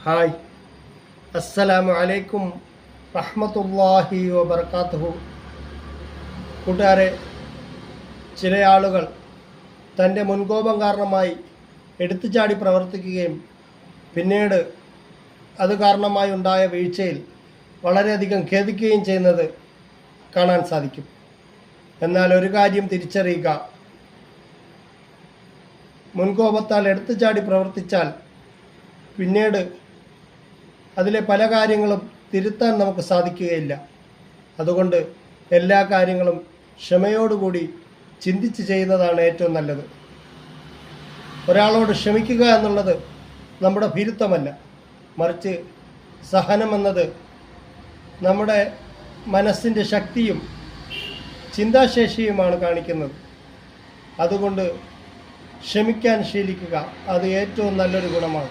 Hi, അസ്സലാമു അലൈക്കും റഹ്മത്തുള്ളാഹി വബർക്കാത്തുഹു. കൂട്ടുകാരെ, ചില ആളുകൾ തൻ്റെ മുൻകോപം കാരണമായി എടുത്തുചാടി പ്രവർത്തിക്കുകയും പിന്നീട് അത് കാരണമായി ഉണ്ടായ വീഴ്ചയിൽ വളരെയധികം ഖേദിക്കുകയും ചെയ്യുന്നത് കാണാൻ സാധിക്കും. എന്നാൽ ഒരു കാര്യം തിരിച്ചറിയുക, മുൻകോപത്താൽ എടുത്തുചാടി പ്രവർത്തിച്ചാൽ പിന്നീട് അതിലെ പല കാര്യങ്ങളും തിരുത്താൻ നമുക്ക് സാധിക്കുകയില്ല. അതുകൊണ്ട് എല്ലാ കാര്യങ്ങളും ക്ഷമയോടുകൂടി ചിന്തിച്ച് ചെയ്യുന്നതാണ് ഏറ്റവും നല്ലത്. ഒരാളോട് ക്ഷമിക്കുക എന്നുള്ളത് നമ്മുടെ ഭീരുത്വമല്ല, മറിച്ച് സഹനമെന്നത് നമ്മുടെ മനസ്സിൻ്റെ ശക്തിയും ചിന്താശേഷിയുമാണ് കാണിക്കുന്നത്. അതുകൊണ്ട് ക്ഷമിക്കാൻ ശീലിക്കുക, അത് ഏറ്റവും നല്ലൊരു ഗുണമാണ്.